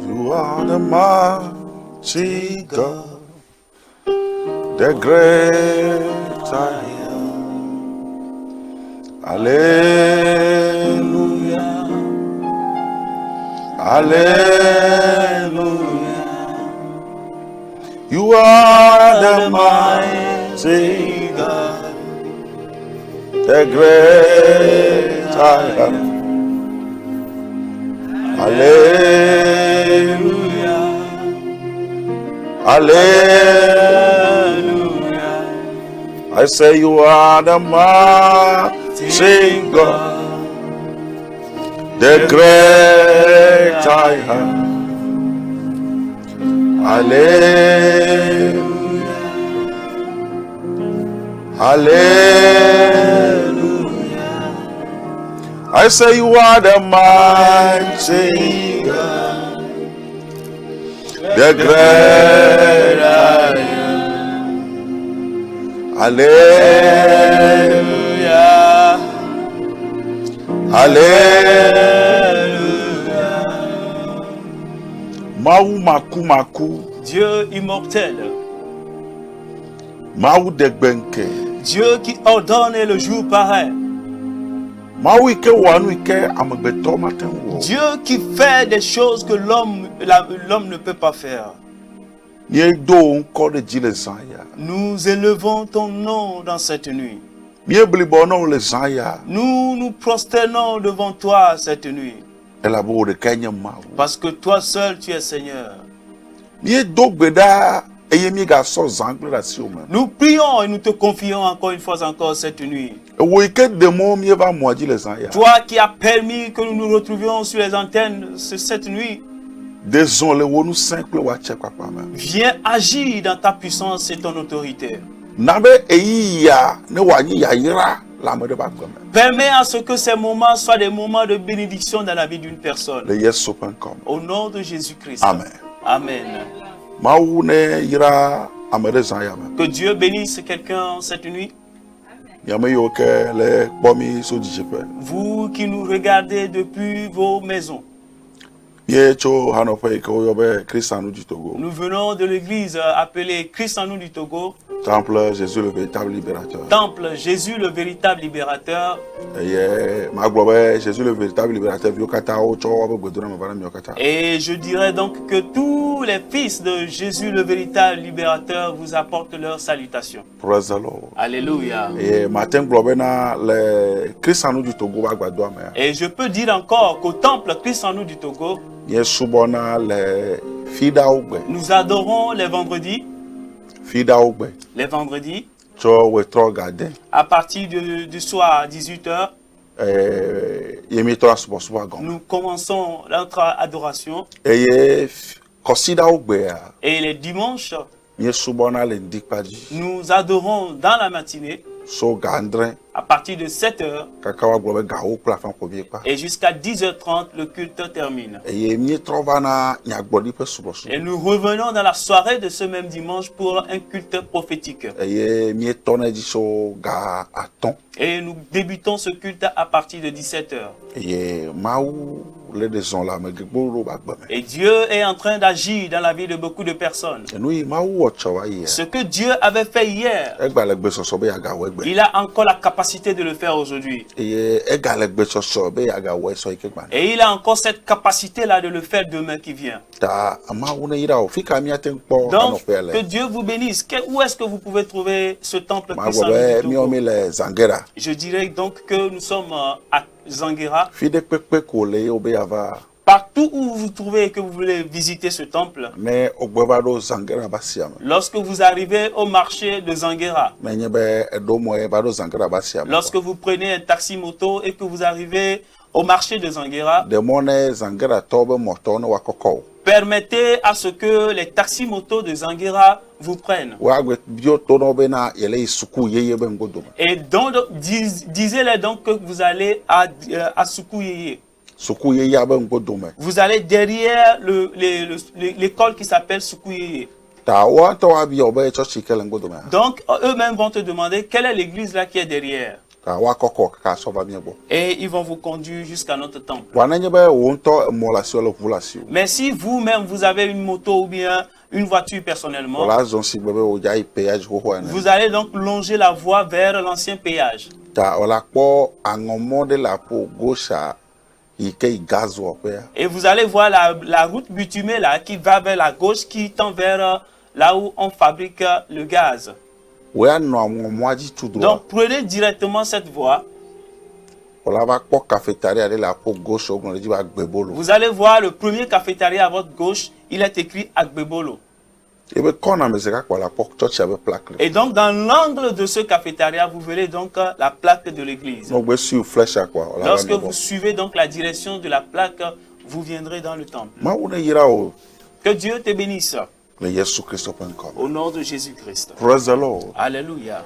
You are the mighty God, the great I am. Hallelujah, hallelujah. You are the mighty God, the great I am. Hallelujah, hallelujah. I say you are the mighty God, the great I am. Hallelujah, hallelujah. I say you are the mighty God, the great I am. Hallelujah, hallelujah. Maou maku maku, Dieu immortel, Maou degbenke, Dieu qui ordonne et le jour paraît, Maou ike wanu ike amegbeto maten wo. Dieu qui fait des choses que l'homme ne peut pas faire. Nye do nko de jile zanya. Nous élevons ton nom dans cette nuit. Nye blibono le zanya. Nous nous prosternons devant toi cette nuit. Elabo de Kenya Maou. Parce que toi seul tu es Seigneur. Nye do gbeda eye mi ga so zangle la si o men. Nous prions et nous te confions encore une fois encore cette nuit. Wo ike demo mi va moji le zanya. Toi qui as permis que nous nous retrouvions sur les antennes cette nuit, Désolé wo nu simple wa che papa men. viens agir dans ta puissance et ton autorité. Nabe eyi ya ne wa nyi ya yira la me de ba gbe men. Permets à ce que ces moments soient des moments de bénédiction dans la vie d'une personne. Le yes open come. Au nom de Jésus-Christ. Amen. Amen. Maou ne yira amede zanya men. Que Dieu bénisse quelqu'un cette nuit. Yame yo ke le bomi so dijepe. Vous qui nous regardez depuis vos maisons. Ye cho hanope ko yobe Christiano du Togo. Nous venons de l'église appelée Christ en nous du Togo. Temple Jésus le véritable libérateur. Temple Jésus le véritable libérateur. Ye ma globe Jésus le véritable libérateur biokata o cho obe godona mavana miokata. Et je dirais donc que tous les fils de Jésus le véritable libérateur vous apportent leur salutation. Praise the Lord. Alléluia. Et matin globe na le Christiano du Togo ba gbado ame. Et je peux dire encore qu'au temple Christ en nous du Togo, Ye subona le fida ogbe. nous adorons les vendredis. Fida ogbe. Les vendredis, Cho we tro garden. à partir du soir à 18h, Yemi to asubo subo agom. nous commençons notre adoration. Et ye kosida ogbe ya. Et les dimanches, Ye subona le ndikpaji. nous adorons dans la matinée, So gandre à partir de 7h kakawa globe ga o pra fan ko bi pa. et jusqu'à 10h30, le culte termine. Et mi trova na nyagbodi pe subo subo. Et nous revenons dans la soirée de ce même dimanche pour un culte prophétique. Et mi tone di so ga aton. Et nous débutons ce culte à partir de 17h. Et maou le deson la me gboro ba gbe me. Et Dieu est en train d'agir dans la vie de beaucoup de personnes. E nou maou o chawa ye. Ce que Dieu avait fait hier, E gba le gbe soso be ya ga we gbe. il a encore la capacité de le faire aujourd'hui. Et e ga le gbe soso be ya ga we so ike gba. Et il a encore cette capacité-là de le faire demain qui vient. Ta maou ne ira o fika mi aten po Donc, que anopele. Dieu vous bénisse. Où est-ce que vous pouvez trouver ce temple Ma puissant gobe du mi Togo? o mi le zangera. Je dirais donc que nous sommes à Zanguera. Fide pepe ko le o be ya va. Partout où vous trouvez et que vous voulez visiter ce temple, Ne ogbe do zangera basiam. lorsque vous arrivez au marché de Zanguera, Me nyebe do mo e ba do zangera basiam. lorsque vous prenez un taxi moto et que vous arrivez au marché de Zanguera, De mone zangera tobe moto no wakoko. permettez à ce que les taxis motos de Zanguera vous prennent. Wa gbe bio to no be na yele isuku yeye be ngodo. Et donc, disez-les donc que vous allez à Soukouyeye. Suku yeye be ngodo me. Vous allez derrière l'école qui s'appelle Soukouyeye. Ta wa to wa bi obe church kele ngodo me. Donc, eux-mêmes vont te demander quelle est l'église là qui est derrière. ka wa koko ka so ba mi bo et ils vont vous conduire jusqu'à notre temple. wa na nye be wo nto mo la si o le pu la si o Mais si vous-même vous avez une moto ou bien une voiture personnellement, la zon si bebe o ja péage ho ho na vous allez donc longer la voie vers l'ancien péage. ta o la po angomo de la po gauche ike igazo pe Et vous allez voir la route bitumée là qui va vers la gauche, qui tend vers là où on fabrique le gaz. we no angomo aji tout droit Donc prenez directement cette voie. o la ba po cafétéria de la po gauche o gbo di ba gbebolo Vous allez voir le premier cafétéria à votre gauche, il est écrit Agbebolo. e be kona me se ka kwa la po church ave plaque Et donc dans l'angle de ce cafétéria, vous verrez donc la plaque de l'église. no gbe su flèche quoi o la Lorsque ba vous suivez donc la direction de la plaque, vous viendrez dans le temple. ma wo ne yira o Que Dieu te bénisse le Yesu Christ open come au nom de Jésus-Christ. praise the Lord Alléluia.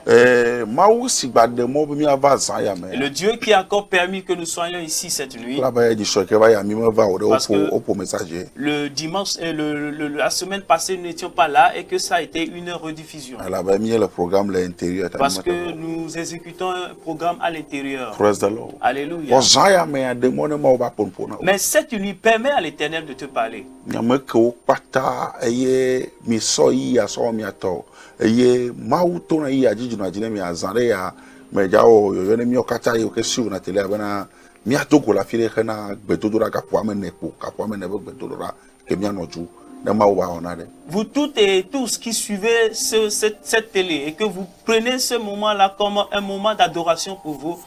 ma wo si gba de mo bi mi ava san ya Et me le Dieu qui a encore permis que nous soyons ici cette nuit, la ba di so ke ba ya mi me va o de Parce que- opo message le dimanche, la semaine passée, nous n'étions pas là et que ça a été une rediffusion. la ba mi le programme l'intérieur Parce que nous exécutons un programme à l'intérieur. praise the Lord Alléluia. o san ya me ya de mo ne ma o ba pon pon na Mais cette nuit, permet à l'Éternel de te parler. nyame ke wo kpata eye mi so yi ya so mi ato eye ma wo to na yi ya jiju na jine mi azan de ya me ja o yo ne mi o kata yi o ke siu na tele abana mi ato ko la fire kana gbedodora ka po ame ne po ka po ame ne be gbedodora ke mi anoju ne ma wo ba ona de Vous toutes et tous qui suivez cette télé et que vous prenez ce moment-là comme un moment d'adoration pour vous,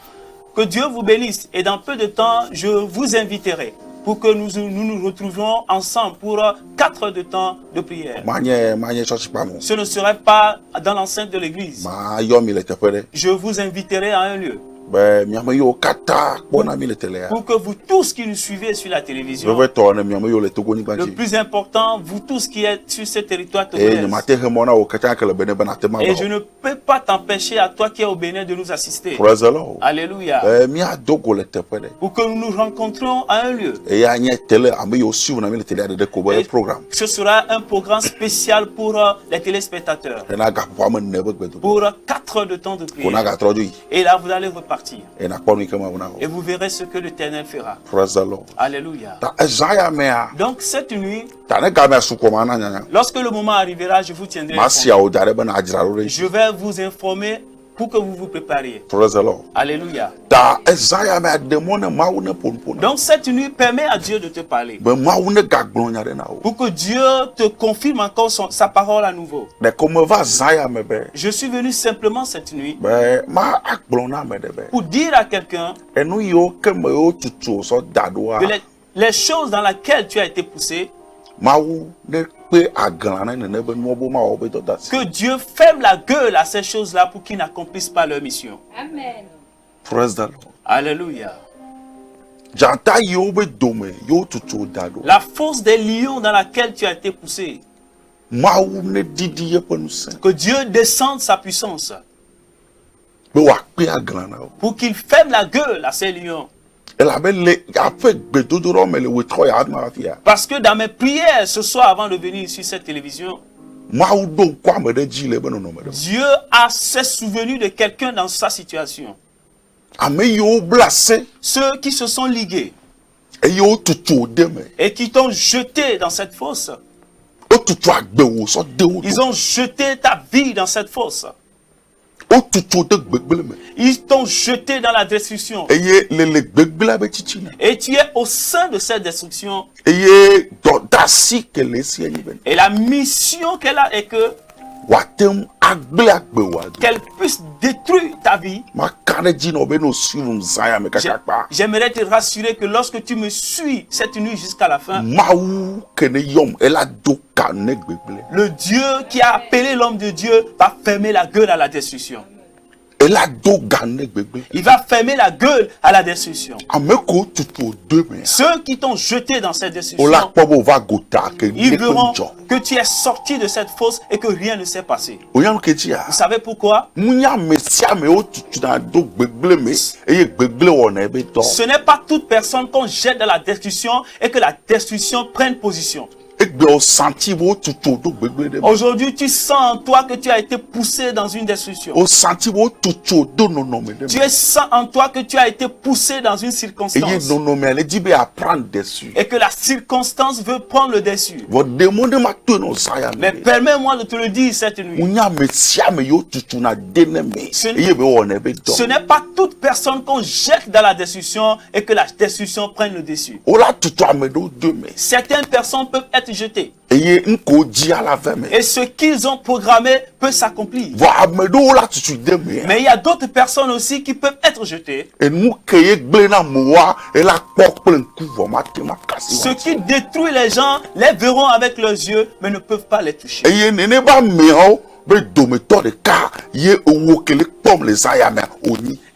que Dieu vous bénisse. Et dans peu de temps, je vous inviterai pour que nous retrouvions ensemble pour 4 heures de temps de prière. ma nye church pa mo Ce ne serait pas dans l'enceinte de l'église. ma yo mi le tepe de Je vous inviterai à un lieu be mi ame yo kata po na mi le tele ya pour que vous tous qui nous suivez sur la je télévision, vais to ne mi ame yo le togo ni le banji plus important, vous tous qui êtes sur ce territoire e ni togolais. ma te he mo na o kata ke le bene bana te ma Et je ba ne peux pas t'empêcher à toi qui es au Bénin de nous assister. praise the Lord Alléluia. mi adogo le tepe de Pour que nous nous rencontrions à un lieu. e ya nye tele ame yo siu na mi le tele de ko be Et programme ce sera un programme spécial pour les téléspectateurs. ena ga po ame ne be gbedo Pour 4 heures de temps de ko na prière. ga troju yi Et là, vous allez repartir. ena ko ni kama una Et vous verrez ce que l'Éternel fera. praise the Lord Alléluia. ta ezaya me a Donc cette nuit, ta ne ga me su ko ma na nya lorsque le moment arrivera, je vous tiendrai ma si informé. a o jare be na ajira lo re Je vais vous informer pour que vous vous prépariez. praise the Lord Alléluia. ta ezaya me a de mo ne ma wo ne pon pon Donc cette nuit, permet à Dieu de te parler. be ma wo ne ga gbon nya de na o Pour que Dieu te confirme encore sa parole à nouveau. de ko me va zaya me be Je suis venu simplement cette nuit be ma agbon na me de be pour dire à quelqu'un enu yo ke me yo tutu so dado a que les choses dans lesquelles tu as été poussé, ma wo ne pe aglan na ne be no bo ma o be to das que Dieu ferme la gueule à ces choses-là pour qu'ils n'accomplissent pas leur mission. Amen. praise the Lord Alléluia. janta yo be dome yo tutu dado La force des lions dans laquelle tu as été poussé, ma wo ne didi ye pe nu se que Dieu descende sa puissance be wa pe aglan na o pour qu'il ferme la gueule à ces lions. ela be le ape gbedodoro me le wetro ya ma afia Parce que dans mes prières ce soir avant de venir sur cette télévision, ma wo do kwa me de ji le be no no me de Dieu a s'est souvenu de quelqu'un dans sa situation. ame yo blase Ceux qui se sont ligués e yo tutu de me et qui t'ont jeté dans cette fosse. o tutu agbe wo so de wo Ils ont jeté ta vie dans cette fosse. o tutu de gbegbele me Ils t'ont jeté dans la destruction. eye le gbegbele be chichi na Et tu es au sein de cette destruction. eye do dasi ke le si enyi ben Et la mission qu'elle a est que watem agbe agbe wa do qu'elle puisse détruire ta vie. ma kare ji no be no sirum zaya me J'ai- kakakpa J'aimerais te rassurer que lorsque tu me suis cette nuit jusqu'à la fin, mawu kene yom ela do ka ne gbegbele le Dieu qui a appelé l'homme de Dieu va fermer la gueule à la destruction. ela do ga ne gbegbele Il va fermer la gueule à la destruction. ame ko tutu de me Ceux qui t'ont jeté dans cette o la destruction, kpo bo va gota ke ils ne verront ko jo que tu es sorti de cette fosse et que rien ne s'est passé. o yan ke ti a Vous savez pourquoi? munya mesia me o tutu na do gbegbele me eye gbegbele wo na ebe to Ce n'est pas toute personne qu'on jette dans la destruction et que la destruction prenne position. e Aujourd'hui, tu sens en toi que tu as été poussé dans une destruction. Tu sens en toi que tu as été poussé dans une circonstance. Et que la circonstance veut prendre le dessus. Mais permets-moi de te le dire cette nuit. Ce n'est pas toute personne qu'on jette dans la destruction et que la destruction prenne le dessus. Certaines personnes peuvent être jetées. Et ce qu'ils ont programmé peut s'accomplir. Mais il y a d'autres personnes aussi qui peuvent être jetées. Ce qui détruit les gens, les verront avec leurs yeux, mais ne peuvent pas les toucher.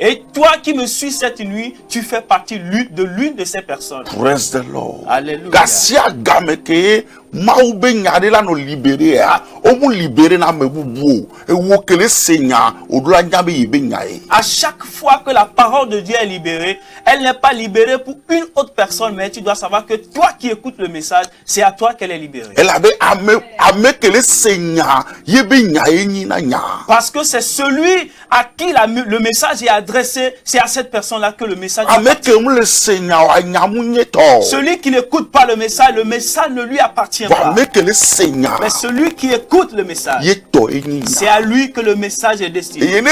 Et toi qui me suis cette nuit, tu fais partie de l'une de ces personnes. Praise the Lord. Alléluia. À chaque fois que la parole de Dieu est libérée, elle n'est pas libérée pour une autre personne, mais tu dois savoir que toi qui écoutes le message, c'est à toi qu'elle est libérée. Parce que c'est celui à qui le message est adressé, c'est à cette personne-là que le message appartient. Celui qui n'écoute pas le message ne lui appartient pas. Mais celui qui écoute le message, c'est à lui que le message est destiné.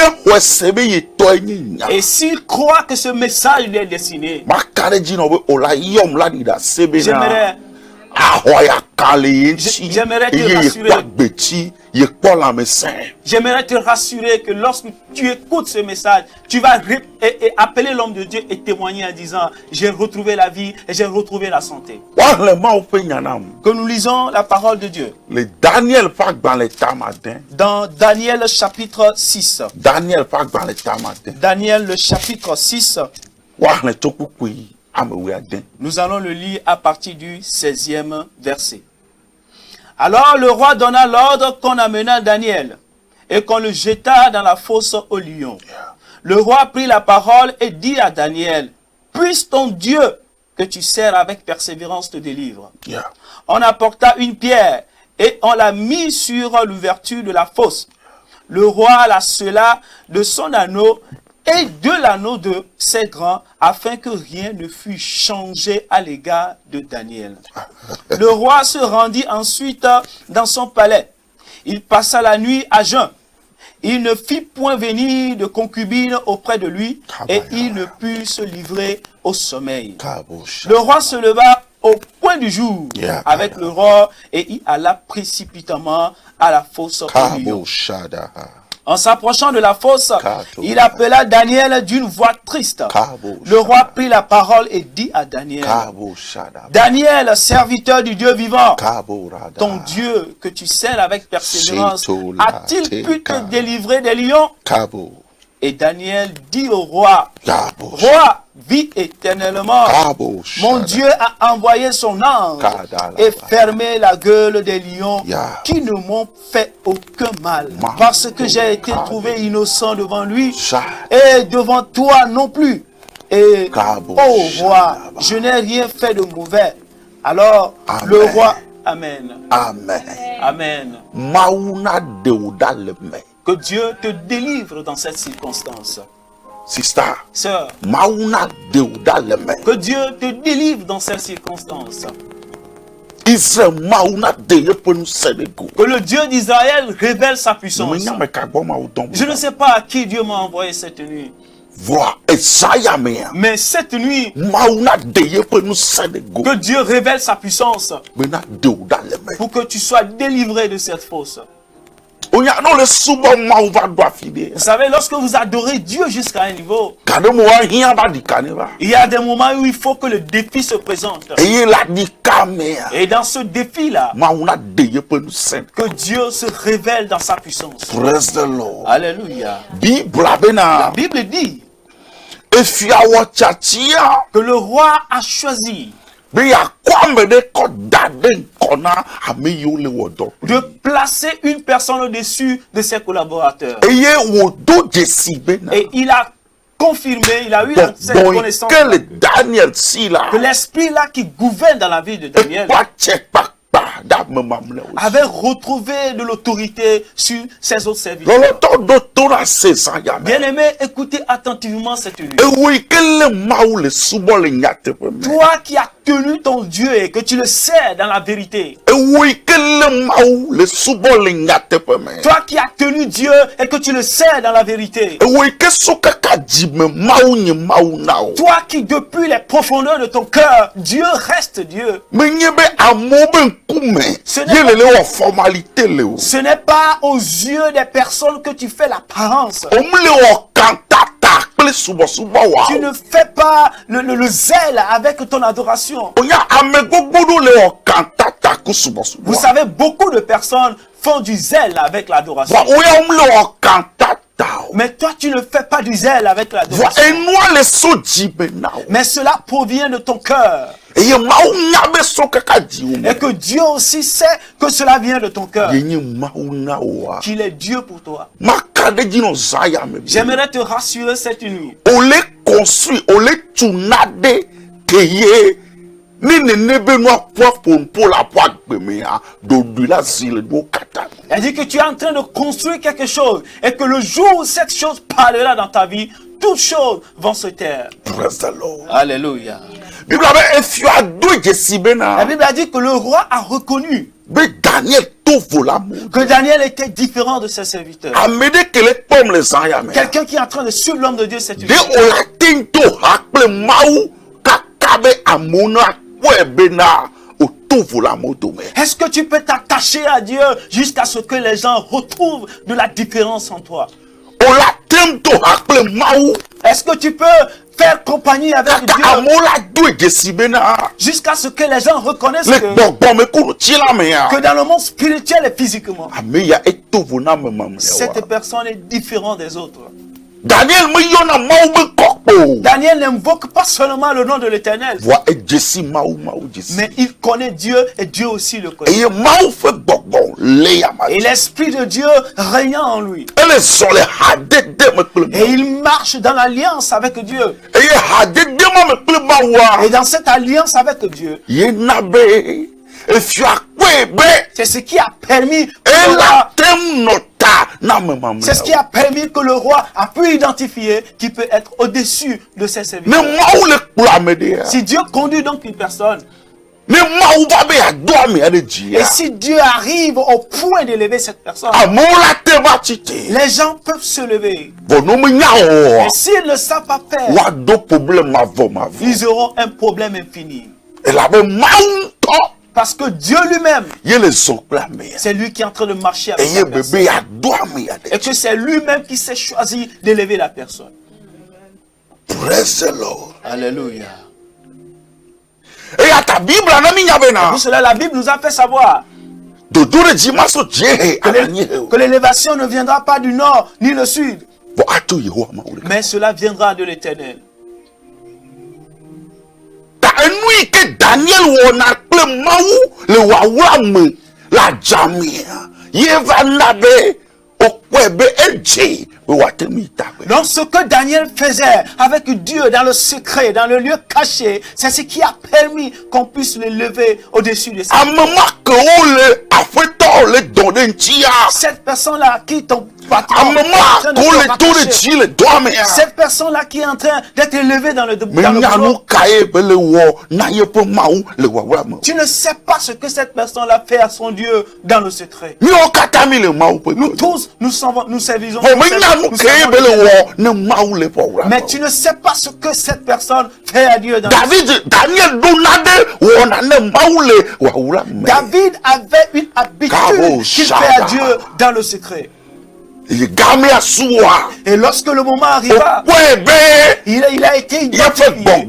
Et s'il croit que ce message lui est destiné, j'aimerais te rassurer que lorsque tu écoutes ce message, tu vas appeler l'homme de Dieu et témoigner en disant: j'ai retrouvé la vie et j'ai retrouvé la santé. Que nous lisons la parole de Dieu. Dans Daniel chapitre 6. Daniel le chapitre 6. Nous allons le lire à partir du 16e verset. Alors le roi donna l'ordre qu'on amena Daniel et qu'on le jeta dans la fosse aux lions. Le roi prit la parole et dit à Daniel: puisse ton Dieu que tu sers avec persévérance te délivre. On apporta une pierre et on l'a mis sur l'ouverture de la fosse. Le roi la scella de son anneau et de l'anneau de ses grands, afin que rien ne fût changé à l'égard de Daniel. Le roi se rendit ensuite dans son palais. Il passa la nuit à jeun. Il ne fit point venir de concubine auprès de lui, et il ne put se livrer au sommeil. Le roi se leva au point du jour avec le roi, et y alla précipitamment à la fosse aux lions. En s'approchant de la fosse, il appela Daniel d'une voix triste. Le roi prit la parole et dit à Daniel: Daniel, serviteur du Dieu vivant, ton Dieu que tu sers avec persévérance, a-t-il pu te délivrer des lions? Et Daniel dit au roi: Roi, vis éternellement. Mon Dieu a envoyé son ange et fermé la gueule des lions qui ne m'ont fait aucun mal, parce que j'ai été trouvé innocent devant lui et devant toi non plus. Et ô roi, je n'ai rien fait de mauvais. Alors le roi, Amen. Amen. Que Dieu te délivre dans cette circonstance. Sister, Sœur, que Dieu te délivre dans cette circonstance. Que le Dieu d'Israël révèle sa puissance. Je ne sais pas à qui Dieu m'a envoyé cette nuit. Mais cette nuit, que Dieu révèle sa puissance pour que tu sois délivré de cette fosse. Vous savez, lorsque vous adorez Dieu jusqu'à un niveau, il y a des moments où il faut que le défi se présente. Et dans ce défi-là, que Dieu se révèle dans sa puissance. Alléluia. La Bible dit que le roi a choisi de placer une personne au-dessus de ses collaborateurs. Et il a confirmé, il a eu cette connaissance que l'esprit là qui gouverne dans la vie de Daniel avait retrouvé de l'autorité sur ses autres serviteurs. Bien-aimé, écoutez attentivement cette nuit. Toi qui as tenu ton Dieu et que tu le sais dans la vérité. Toi qui as tenu Dieu et que tu le sais dans la vérité. Toi qui depuis les profondeurs de ton cœur, Dieu reste Dieu. Ce n'est pas aux yeux des personnes que tu fais l'apparence. Tu ne fais pas le zèle avec ton adoration. Vous savez, beaucoup de personnes font du zèle avec l'adoration. Mais toi, tu ne fais pas du zèle avec l'adoration. Mais cela provient de ton cœur. Et que Dieu aussi sait que cela vient de ton cœur. Qu'il est Dieu pour toi. J'aimerais te rassurer cette nuit. Elle dit que tu es en train de construire quelque chose et que le jour où cette chose parlera dans ta vie, toutes choses vont se taire. Alléluia. La Bible a dit que le roi a reconnu que Daniel était différent de ses serviteurs. Quelqu'un qui est en train de suivre l'homme de Dieu, c'est une Est-ce que tu peux t'attacher à Dieu jusqu'à ce que les gens retrouvent de la différence en toi? Est-ce que tu peux faire compagnie avec Dieu jusqu'à ce que les gens reconnaissent que dans le monde spirituel et physiquement, cette personne est différente des autres? Daniel n'invoque pas seulement le nom de l'Éternel, mais il connaît Dieu et Dieu aussi le connaît. Et l'Esprit de Dieu régnant en lui. Et il marche dans l'alliance avec Dieu. Et dans cette alliance avec Dieu, c'est ce qui a permis que le roi a pu identifier qui peut être au-dessus de ses serviteurs. Si Dieu conduit donc une personne, et si Dieu arrive au point d'élever cette personne, les gens peuvent se lever. Et s'ils ne savent pas faire, ils auront un problème infini. Parce que Dieu lui-même, c'est lui qui est en train de marcher avec la personne. Et que c'est lui-même qui s'est choisi d'élever la personne. Alléluia. Et pour cela, la Bible nous a fait savoir que l'élévation ne viendra pas du nord ni le sud, mais cela viendra de l'Éternel. Donc ce que Daniel faisait avec Dieu dans le secret, dans le lieu caché, c'est ce qui a permis qu'on puisse le lever au-dessus de ça. Cette personne-là qui ton patron, cette personne-là qui est en train d'être élevée dans le boulot. Tu ne sais pas ce que cette personne-là fait à son Dieu dans le secret. Nous tous, nous servisons. Mais tu ne sais pas ce que cette personne fait à Dieu dans le secret. David avait une habitude qu'il fait à Dieu dans le secret. Et lorsque le moment arriva, il a été identifié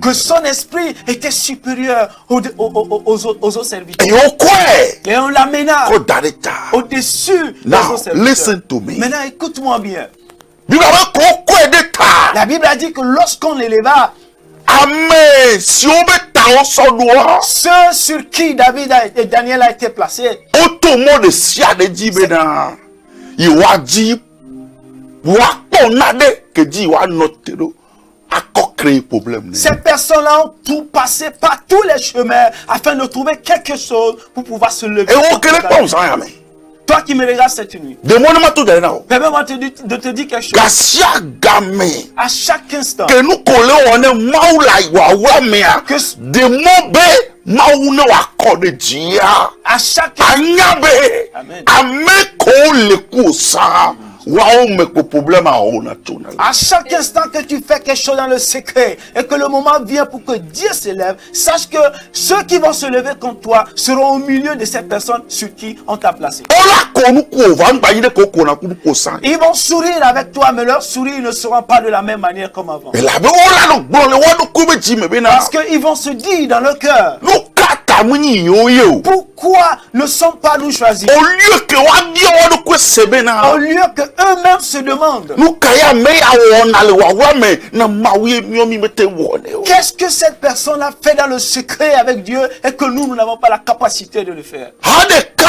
que son esprit était supérieur aux autres serviteurs. Et on l'amena au-dessus des autres serviteurs. Maintenant, écoute-moi bien. La Bible a dit que lorsqu'on l'éleva, ceux sur qui David et Daniel a été placés, encore créé problème. Ces personnes-là ont tout passé par tous les chemins afin de trouver quelque chose pour pouvoir se lever. Et on crée comme ça, mais. Toi qui me regardes cette nuit, Demande-moi tout d'ailleurs. permets-moi de te dire quelque chose. Garcia Gamé. À chaque instant, Que nous collons on est maula wa mea. que De mon bé mauna wa kode dia. à chaque instant, Anyabe. Amen. Ame ko le kusa. Wa o me ko problème a ona tona. à chaque instant que tu fais quelque chose dans le secret et que le moment vient pour que Dieu se lève, sache que ceux qui vont se lever contre toi seront au milieu de ces personnes sur qui on t'a placé. Ola ko nu ko va ngba yide ko ko na ku ko san. Ils vont sourire avec toi, mais leurs sourires ne seront pas de la même manière comme avant. Et là be ola no gbo le wa no ku be ji me be na. Parce qu'ils vont se dire dans leur cœur, No kata muni yo yo. pourquoi ne sont pas nous choisis? Au lieu que wa di wa no ku sebe na. Au lieu que eux-mêmes se demandent, Nu kaya me ya wona le wa me na mawi mi o mi mete wone. qu'est-ce que cette personne a fait dans le secret avec Dieu et que nous n'avons pas la capacité de le faire? Hadeka.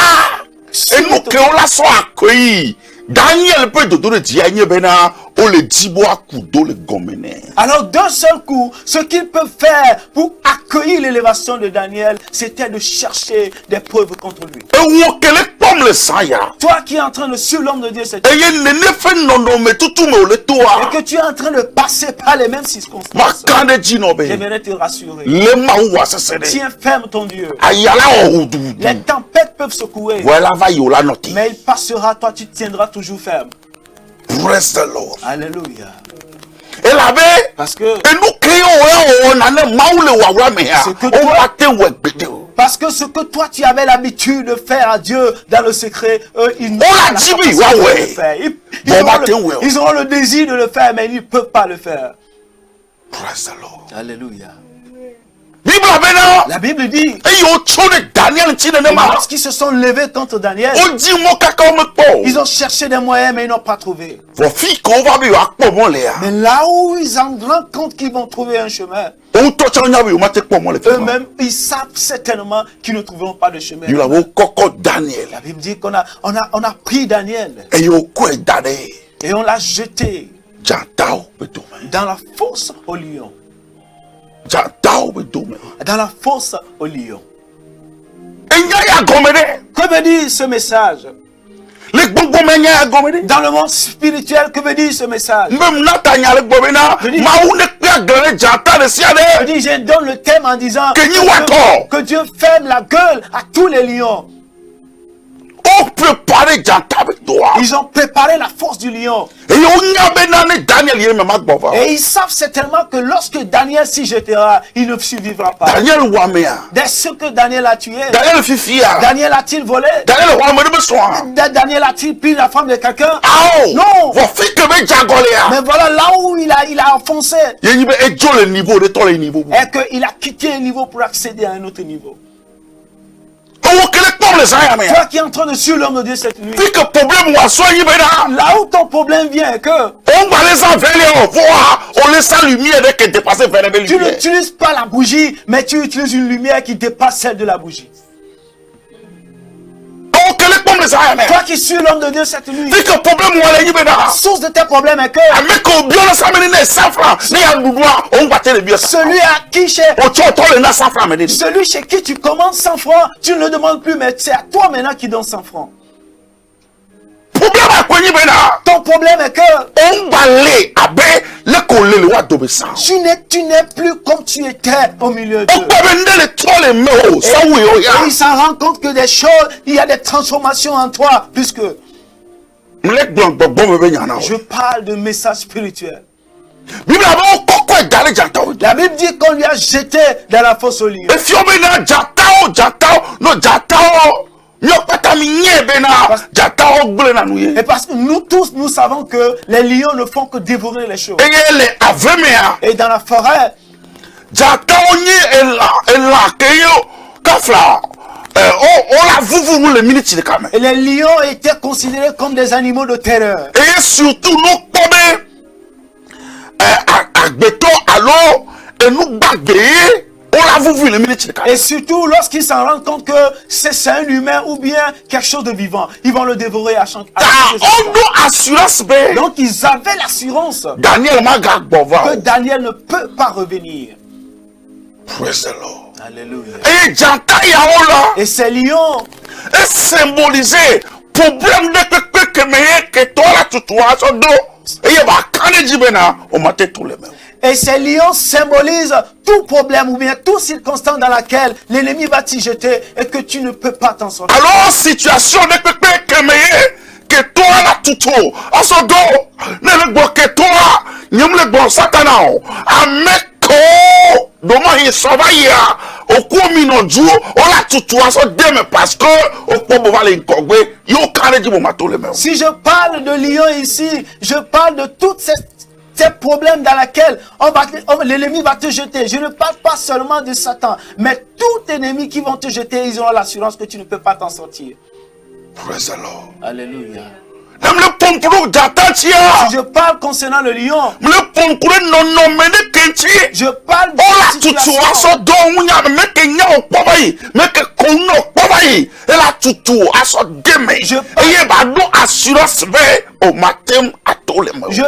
Et nous que on la soit accueilli. Daniel peut de dire bena o le dibo akudo le gomene. Alors d'un seul coup, ce qu'ils peuvent faire pour accueillir l'élévation de Daniel, c'était de chercher des preuves contre lui. Et on que le pomme le saya. Toi qui es en train de suivre l'homme de Dieu, c'est Et il ne fait non non mais tout me le et toi. que tu es en train de passer par les mêmes circonstances. Makande dinobe. J'aimerais te rassurer. Le maou se sere. Tiens ferme ton Dieu. Ayala odu. Les tempêtes peuvent secouer, Voilà va yola noti. mais il passera, toi tu tiendras toujours ferme. Praise the Lord. Alléluia. Et là bas. Parce que Et nous créons on a le maou le wa me ya. C'est que On toi- va te webede. Parce que ce que toi tu avais l'habitude de faire à Dieu dans le secret, eux ils n'ont On pas l'a la dit, capacité ouais, de ouais. le faire. Bon matin, ouais. Ils auront le désir de le faire, mais ils ne peuvent pas le faire. Praise the Lord. Alléluia. Bible bena. La Bible dit, Et yo chone Daniel tine ne ma. lorsqu'ils se sont levés contre Daniel, On dit mo kaka me po. ils ont cherché des moyens, mais ils n'ont pas trouvé. Vos filles qu'on va bien akpo mon le. Mais là où ils en rendent compte qu'ils vont trouver un chemin, On to chanya bi o mate po mon le. eux-mêmes, ils savent certainement qu'ils ne trouveront pas de chemin. You la wo koko Daniel. La Bible dit qu'on a pris Daniel Et yo ko dade. et on l'a jeté Jantao be do me. dans la fosse au lion. Jantao be do me. Dans la fosse au lion. Enya ya gomede. Que veut dire ce message? Le gbogbo menya ya gomede. Dans le monde spirituel, que veut dire ce message? Même natanya le gbobena. Je dis- Ma ou ne kwa gare janta de Je siade. dis, je donne le thème en disant Que ni wako. que Dieu ferme la gueule à tous les lions. On préparer janta be toi. Ils ont préparé la force du lion. Et yo nya bena ne Daniel yé me mak bova. Et ils savent certainement que lorsque Daniel s'y jettera, il ne survivra pas. Daniel wamea. Dès ce que Daniel a tué, Daniel fifia. Daniel a-t-il volé? Daniel wamede be soa. Daniel a-t-il pris la femme de quelqu'un? Ao. Non. Vos filles que be jagolea. Mais voilà là où il a enfoncé. Yé be ejo le niveau de toi le niveau. Et qu'il a quitté un niveau pour accéder à un autre niveau. On kele pom le saya me. Toi qui es en train de suivre l'homme de Dieu cette nuit, Fi que problème wa so yi be na. là où ton problème vient, que On va les enlever on voit. On laisse la lumière dès que dépasser vers les tu lumières. n'utilises pas la bougie, mais tu utilises une lumière qui dépasse celle de la bougie. On kele pom le saya me. Toi qui suis l'homme de Dieu cette nuit, Fi que problème wa le yi be la na. source de tes problèmes est que Avec au bien le samedi ne 100 francs. Ne ya doudou on va te le bien. celui à qui chez O cho to le na 100 francs me dit. celui chez qui tu commandes 100 francs, tu ne le demandes plus, mais c'est à toi maintenant qui donne 100 francs. Problème à quoi yi be na. Ton problème est que On va aller abe le coller le wa dobe sang. tu n'es plus comme tu étais au milieu On d'eux. peut vendre le toile le meo. Ça oui oh Et ya. il s'en rend compte que des choses, il y a des transformations en toi, puisque Mlek blanc bon me be nyana. je parle de message spirituel. Bible aba o koko dale janta o. La Bible dit qu'on lui a jeté dans la fosse au lion. E fi o be na jatao no jatao. Nyo pata mi nye be na jatao gbele na nuye. Et parce que nous tous, nous savons que les lions ne font que dévorer les choses. Eye le avemea. Et dans la forêt, Jatao nye ela keyo kafla. On la vuvu le minute de kame. et les lions étaient considérés comme des animaux de terreur. Et surtout nous comme agbeto alors et nous bagayer On l'a vu le ministre. Et surtout lorsqu'ils s'en rendent compte que c'est un humain ou bien quelque chose de vivant. Ils vont le dévorer à chaque assurance. Donc ils avaient l'assurance Daniel que Daniel ne peut pas revenir. Praise the Lord. Alléluia. Et Et ces lions symboliser problème de que toi là tu vois ça dos et il va canner jibena on m'a tout les mêmes. Et ces lions symbolisent tout problème ou bien toute circonstance dans laquelle l'ennemi va t'y jeter et que tu ne peux pas t'en sortir. Alors situation de que toi là tout à ce dos ne le bois que toi nyam le bon satana ameko doma il travaille au comino du on la tout à ce demain parce que au pobo va l'incogbe yo canner jibona tout les mêmes. Si je parle de lions ici, je parle de toutes ces problèmes dans lesquels l'ennemi va te jeter. Je ne parle pas seulement de Satan, mais tout ennemi qui vont te jeter, ils auront l'assurance que tu ne peux pas t'en sortir. Praise the Lord. Alléluia. Si je parle concernant le lion, je parle de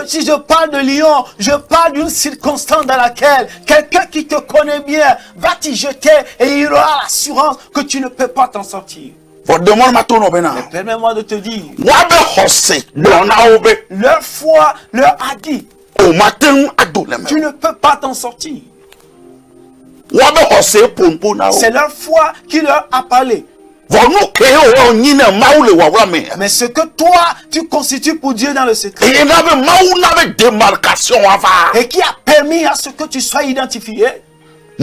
si je parle de lion, je parle d'une circonstance dans laquelle quelqu'un qui te connaît bien va t'y jeter et il aura l'assurance que tu ne peux pas t'en sortir. Permets-moi de te dire, leur foi leur a dit, tu ne peux pas t'en sortir. C'est leur foi qui leur a parlé. Mais ce que toi, tu constitues pour Dieu dans le secret, et qui a permis à ce que tu sois identifié, ce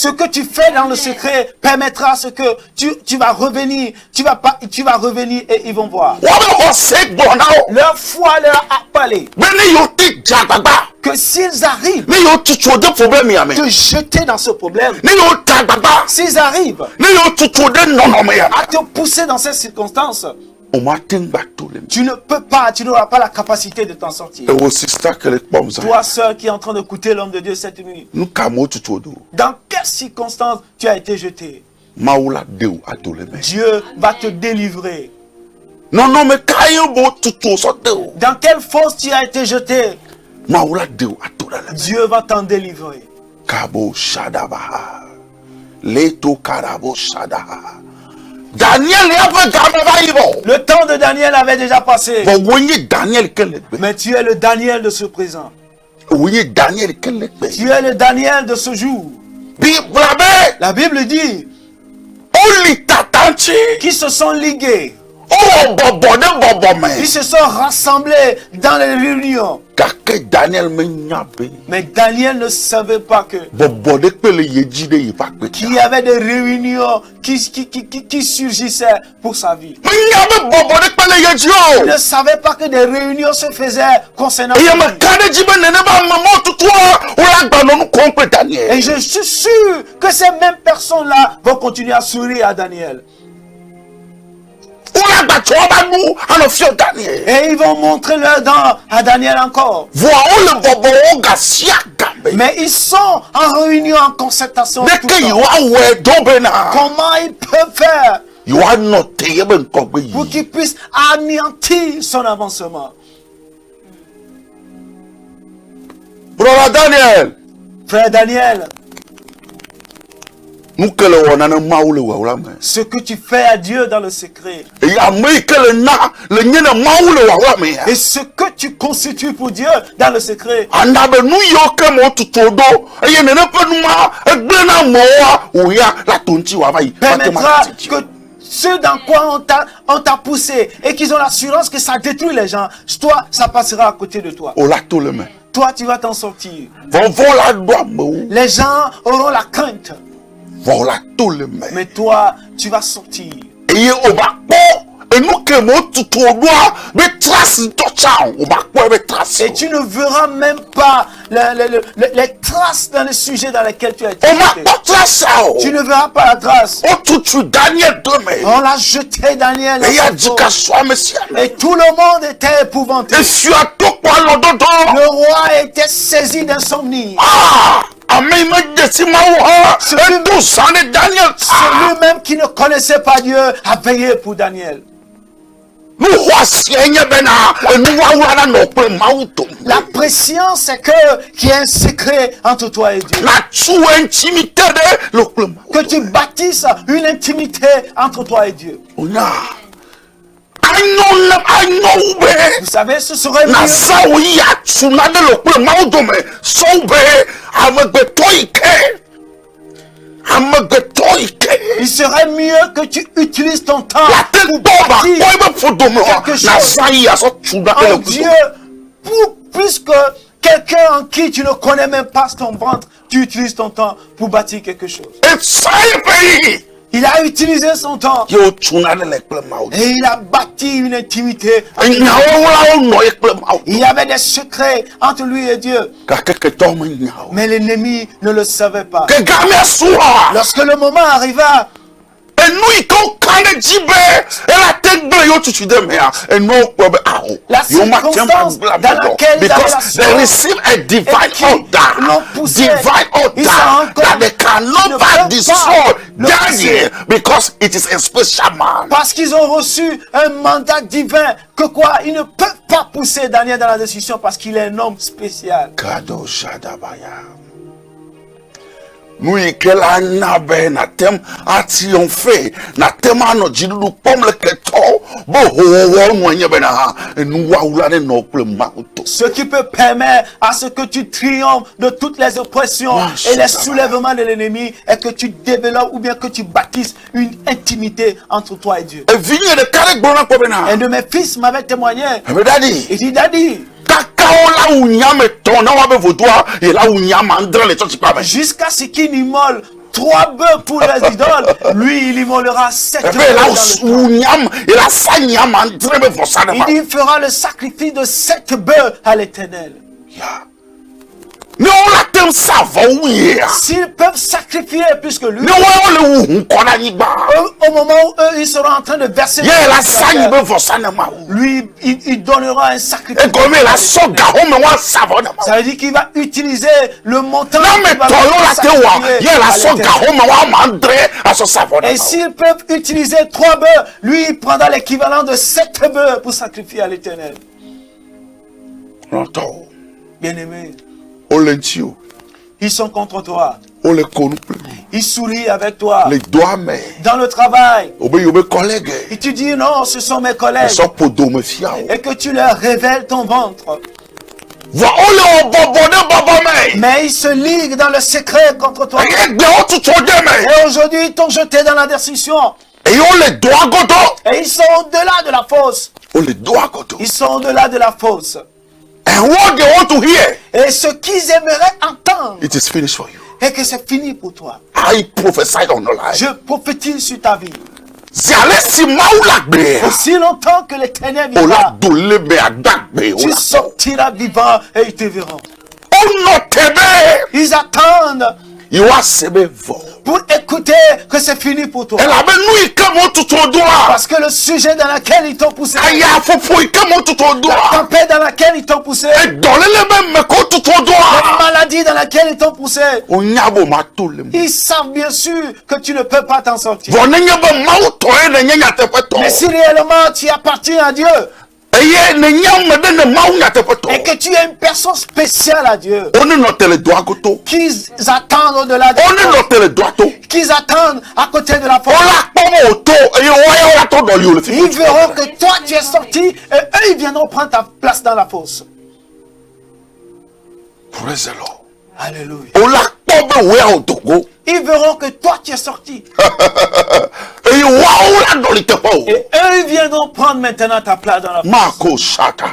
que tu fais dans le secret permettra à ce que tu vas revenir, tu vas revenir et ils vont voir. Leur foi leur a parlé que s'ils arrivent te jeter dans ce problème, s'ils arrivent à te pousser dans ces circonstances, tu ne peux pas, tu n'auras pas la capacité de t'en sortir. Toi seul qui est en train d'écouter l'homme de Dieu cette nuit, dans quelles circonstances tu as été jeté? Dieu va te délivrer. Non, mais dans quelle fosse tu as été jeté? Dieu va t'en délivrer. Le temps de Daniel avait déjà passé. Mais tu es le Daniel de ce présent. Tu es le Daniel de ce jour. La Bible dit qui se sont ligués. Ils se sont rassemblés dans les réunions. Mais Daniel ne savait pas que qu'il y avait des réunions qui surgissaient pour sa vie. Il ne savait pas que des réunions se faisaient concernant sa vie. Et je suis sûr que ces mêmes personnes-là vont continuer à sourire à Daniel. Et ils vont montrer leurs dents à Daniel encore. Mais ils sont en réunion, en concertation. Comment ils peuvent faire pour qu'ils puissent anéantir son avancement? Frère Daniel, ce que tu fais à Dieu dans le secret, et ce que tu constitues pour Dieu dans le secret, permettra que ceux dans quoi on t'a poussé et qu'ils ont l'assurance que ça détruit les gens, toi, ça passera à côté de toi. Toi, tu vas t'en sortir. Les gens auront la crainte. Mais toi, tu vas sortir. Et nous que mon tout au doigt, mais trace d'ocha, on va quoi avec trace. Et tu ne verras même pas les traces dans le sujet dans lequel tu as été On m'a jeté. pas trace. Tu ne verras pas la trace. On tout Daniel demain. On l'a jeté, Daniel. Et il y a dans dit son qu'à four. soi, monsieur. Et tout le monde était épouvanté. Et si à tout quoi l'audodo. Le roi était saisi d'insomnie. Ah! Amen, me décima ou Celui- et tout ça, les Daniel. Celui-même qui ne connaissait pas Dieu a veillé pour Daniel. Nous voici, et nous voilà nos mauto. La pression, c'est qu'il y a un secret entre toi et Dieu. La sous intimité de l'autre. Que tu bâtisses une intimité entre toi et Dieu. On a. I know, Vous savez, ce serait na mieux. sawi ya tuna de l'autre mauto, mais soube, Il serait mieux que tu utilises ton temps la tête pour bomba, bâtir quoi me faut dommer, quelque na chose sawi ya so tuna de en l'autre. Dieu, plus que quelqu'un en qui tu ne connais même pas ton ventre, tu utilises ton temps pour bâtir quelque chose. Et ça y pays. Il a utilisé son temps Yo tuna de l'autre mauto. et il a bâti une intimité. Il y avait des secrets entre lui et Dieu, mais l'ennemi ne le savait pas. Lorsque le moment arriva, la circonstance dans laquelle ils avaient la they receive a divine et qui order, l'ont poussé, divine ils s'en rendent order that they compte qu'ils ne cannot peuvent destroy pas le Daniel because it is a special man. parce qu'ils ont reçu un mandat divin, que quoi, ils ne peuvent pas pousser Daniel dans la décision parce qu'il est un homme spécial. Kado Shadabaya. Nous ikela nabe na tem a triompher na tem ano jilu pomme le keto bo ho nwenye be na ha enu wa ulane no mauto. Ce qui peut permettre à ce que tu triomphes de toutes les oppressions et les soulèvements de l'ennemi et que tu développes ou bien que tu bâtisses une intimité entre toi et Dieu. E vigne de kare gbona ko be na. Un de mes fils m'avait témoigné. E daddy. Il dit, Daddy, Kakao la unyame tona wa be vodoa et la unyame andre le toti pa be. jusqu'à ce qu'il immole 3 bœufs pour les idoles, lui il immolera 7 E bœufs be la dans le temps. unyame et la sanyame andre be vosana Il ma. dit, il fera le sacrifice de 7 bœufs à l'Éternel. Ya. Ne on la tem savon oui. S'ils peuvent sacrifier plus que lui, Ne wa le wu kona nyigba. au moment où eux ils seront en train de verser Ye la le sang, sanyi be vosana ma. lui il donnera un sacrifice. Et comme la soga home wa savon ma. Ça veut dire qu'il va utiliser le montant. Non mais qu'il va toyo la te wa sacrifier ye la à soga l'Éternel. home wa mandre à so savon ma. Et s'ils peuvent utiliser 3 bœufs, lui il prendra l'équivalent de 7 bœufs pour sacrifier à l'Éternel. Ronto. Bien-aimé, Olentio. ils sont contre toi. Ole konu. Ils sourient avec toi. Les doigts mais Dans le travail. obe collègue. Et tu dis non, ce sont mes collègues. So podo me fiao. Et que tu leur révèles ton ventre. Va ole obobone baba me. Mais ils se liguent dans le secret contre toi. Aye de o tu tode me. Et aujourd'hui, ils t'ont jeté dans la destruction. Et ole doigt godo. Et ils sont au-delà de la fosse. Ole doigt godo. Ils sont au-delà de la fosse. And what they want to hear, Et ce qu'ils aimeraient entendre, it is finished for you. et que c'est fini pour toi. I prophesy on your life. Je prophétise sur ta vie. Ziale si maula gbe. Aussi longtemps que l'Éternel Ola vivra, dole be adagbe. tu sortiras vivant et ils te verront. O no tebe. Ils attendent Iwa sebe vo. pour écouter que c'est fini pour toi. Elle avait nous ikamo tuto doa. Parce que le sujet dans lequel ils t'ont poussé, Aya fofo ikamo tuto la doa. tempête dans laquelle ils t'ont poussé, E dole le be meko tuto la doa. maladie dans laquelle ils t'ont poussé, Onyabo matole. ils savent bien sûr que tu ne peux pas t'en sortir. Vonenye be mauto e ne nyanya tepeto. Mais si réellement tu appartiens à Dieu Eye ne nyam de ne maunya tepeto. et que tu es une personne spéciale à Dieu, Oni no tele doa goto. qu'ils attendent au-delà de Oni no tele doa to. qu'ils attendent à côté de la porte, Ola pomo oto eye oya to doli ole. ils verront que toi tu es sorti et eux ils viendront prendre ta place dans la fosse. Praise the Lord. Alléluia. Ola pomo we otogo. Ils verront que toi tu es sorti Eye wa ola doli tepo. et eux ils viendront prendre maintenant ta place dans la fosse. Marco Shata.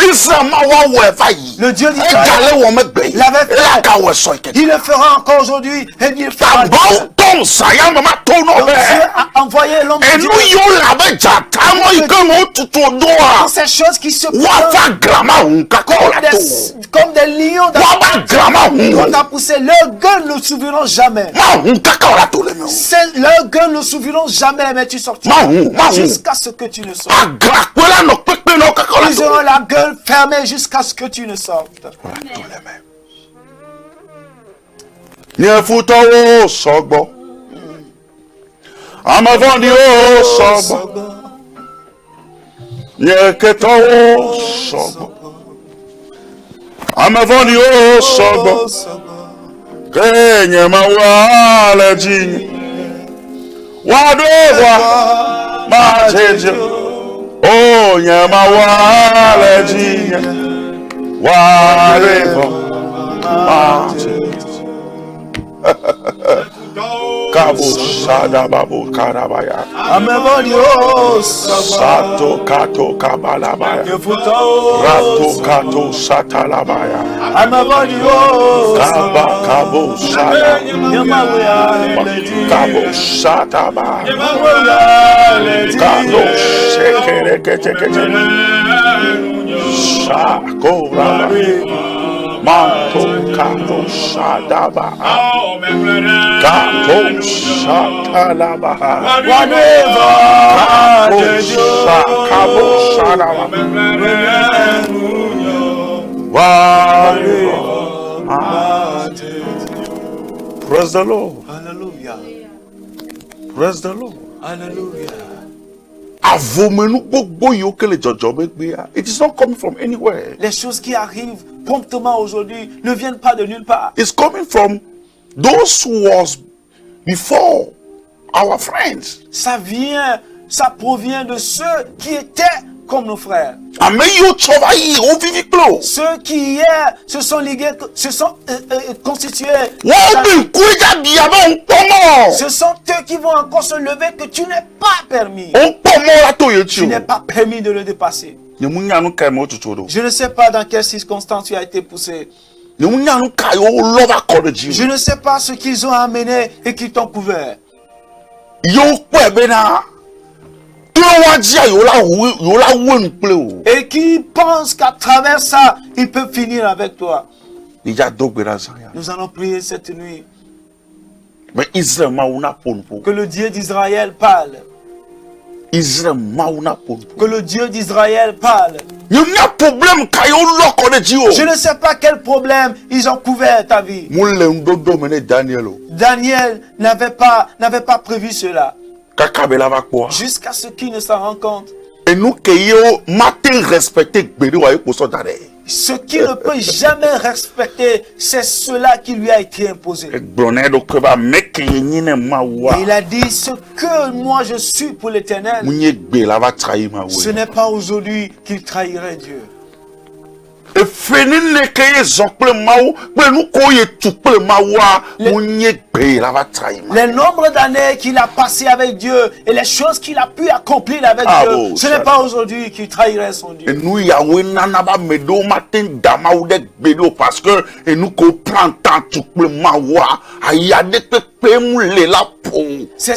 Israel ma wa wo eva yi. Le Dieu E d'Israël gale wo me gbe. l'avait Et la fait. kawe soy ke. Il le fera encore aujourd'hui et il le fera. Tabou tom saya mama tono Donc be. Dieu a envoyé l'homme de Dieu. Enu yo la be jata mo ikomo tutu doa. Pour ces choses qui se Wa fa grama unka ko la to. comme des lions dans Wa ba grama on un. a poussé. Leurs gueules ne s'ouvriront jamais. Ma unka ko la to le me. Leurs gueules ne s'ouvriront jamais, mais tu sortiras jusqu'à ce que tu ne sortes. Agra kwela no pepe no ka ko la Ils to. auront la gueule fermée jusqu'à ce que tu ne sortes. Voilà to le me. Nye futa o sogbo. Amavandi o sogbo. Nye keta o sogbo. Amavandi o sogbo. Kenye mawale jini. Wadova majeje. O nye mawale jini. Wadova majeje. Kabo sada babu karabaya. Amevodio Sato kato kabalabaya. Rato kato satalabaya. Amevodio Kaba kabo sada. Kabo sataba. Kado shekere kete kete. Shakora. Manto kato sadaba. Kato satalaba. Kabo sadaba. Praise the Lord. Hallelujah. Praise the Lord. Hallelujah. It is not coming from anywhere. Les choses qui arrivent promptement aujourd'hui ne viennent pas de nulle part. It's coming from those who was before our friends. Ça provient de ceux qui étaient comme nos frères. Ceux qui hier se sont ligués, se sont constitués. Ce sont eux qui vont encore se lever que tu n'es pas permis. Tu n'es pas permis de le dépasser. Je ne sais pas dans quelles circonstances tu as été poussé. Je ne sais pas ce qu'ils ont amené et qu'ils t'ont couvert. Et qui pensent qu'à travers ça, ils peuvent finir avec toi. Nous allons prier cette nuit. Que le Dieu d'Israël parle. Que le Dieu d'Israël parle. Je ne sais pas quel problème ils ont couvert ta vie. Daniel n'avait pas prévu cela. Jusqu'à ce qu'il ne s'en rende compte. Ce qu'il ne peut jamais respecter, c'est cela qui lui a été imposé. Et il a dit, ce que moi je suis pour l'Éternel, ce n'est pas aujourd'hui qu'il trahirait Dieu. Les nombres d'années qu'il a passé avec Dieu et les choses qu'il a pu accomplir avec Dieu, ce n'est pas aujourd'hui qu'il trahirait son Dieu. Parce que nous comprend c'est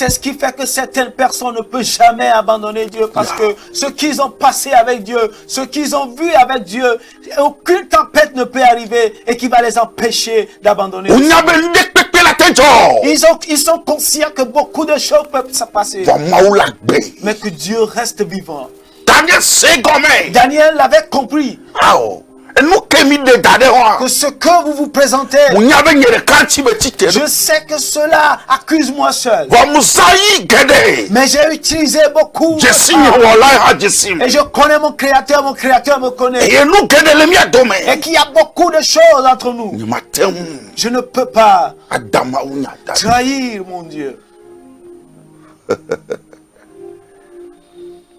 ce qui fait que certaines personnes ne peuvent jamais abandonner Dieu parce que ce qu'ils ont passé avec Dieu, ce qu'ils ont vu avec Dieu, aucune tempête ne peut arriver et qui va les empêcher d'abandonner. Ils sont conscients que beaucoup de choses peuvent se passer, mais que Dieu reste vivant. Daniel l'avait compris. Que ce que vous vous présentez, je sais que cela accuse moi seul. Mais j'ai utilisé beaucoup. Et je connais mon Créateur me connaît. Et qu'il y a beaucoup de choses entre nous. Je ne peux pas trahir mon Dieu.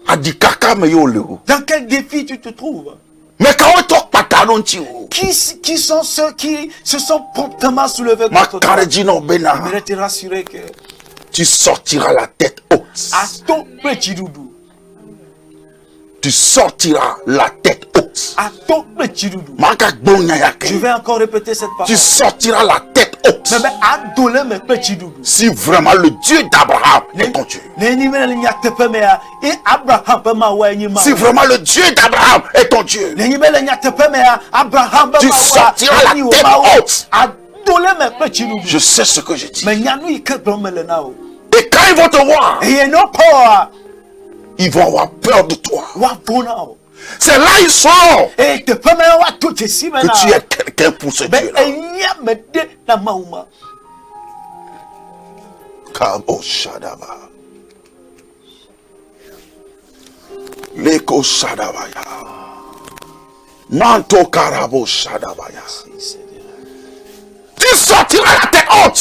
Dans quel défi tu te trouves? Qui sont ceux qui se sont promptement soulevés contre toi? J'aimerais te rassurer que tu sortiras la tête haute. À ton petit doudou. Tu sortiras la tête haute. Je vais encore répéter cette parole. Tu sortiras la tête haute. Si vraiment le Dieu d'Abraham est ton Dieu. Si vraiment le Dieu d'Abraham est ton Dieu. Tu sortiras la tête haute. Je sais ce que je dis. Et quand ils vont te voir, ils vont avoir peur de toi. C'est là ils sont que tu es quelqu'un pour ce Dieu-là. Kabo Shadaba. Leko Shadabaya. Manto Karabo Shadabaya. Tu sortiras la tête haute.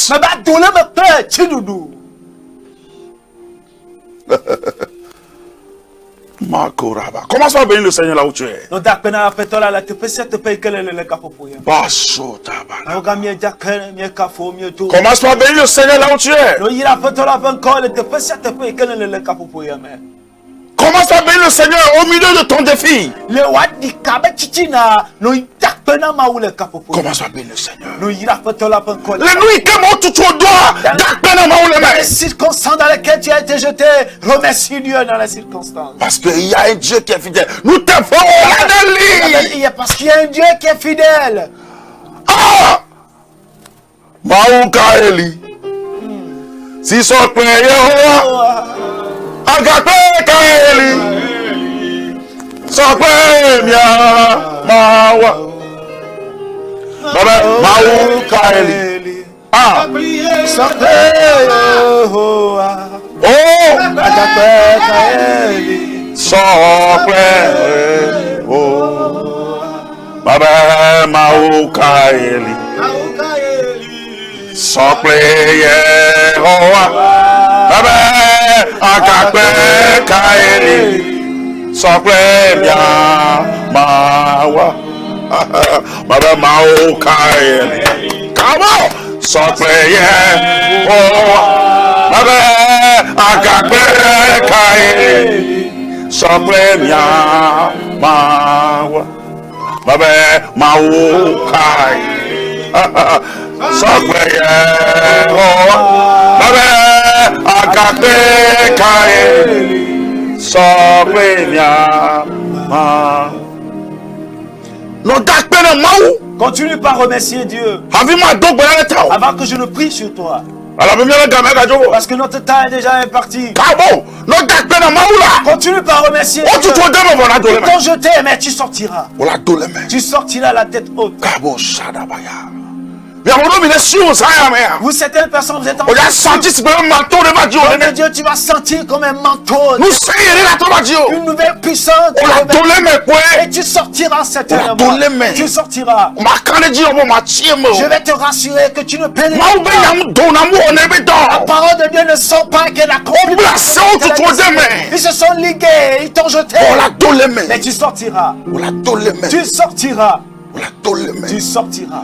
Commence à bénir le Seigneur là où tu es. Commence à bénir le Seigneur là où tu es. Commence à bénir le Seigneur au milieu de ton défi. Commence à bénir le Seigneur. Les nuits que mon tout au doigt, dans les circonstances dans lesquelles tu as été jeté, remercie Dieu dans les circonstances. Parce qu'il y a un Dieu qui est fidèle. Nous te ferons la délit. Parce qu'il y a un Dieu qui est fidèle. Ah! Maoukaeli. Si son père Agape Kaeli. Son père Mawa. Maoukaeli. Ah! Oh! Sople oh Baba Maoukaeli Sople Yehowa Baba Agape Kaeli Sople Mawa Baba Maoukaeli Come on! Sople Yehowa Baba Agape Kaeli Sople Mawa Baba Maoukaeli Sople Yehowa Baba Agape Kaeli Sople Mawa. Continue par remercier Dieu avant que je ne prie sur toi. Parce que notre temps est déjà imparti. Continue par remercier Dieu. Ils t'ont jeté, mais tu sortiras. Tu sortiras la tête haute. Vous, certaines personnes, vous êtes en train de Dieu, tu vas sentir comme un manteau. Une nouvelle puissance. Et tu sortiras certainement. Tu sortiras. Je vais te rassurer que tu ne pénétreras pas. La parole de Dieu ne sort pas qu'elle accomplit. Ils se sont ligués, ils t'ont jeté. Mais tu sortiras. Tu sortiras. Tu sortiras.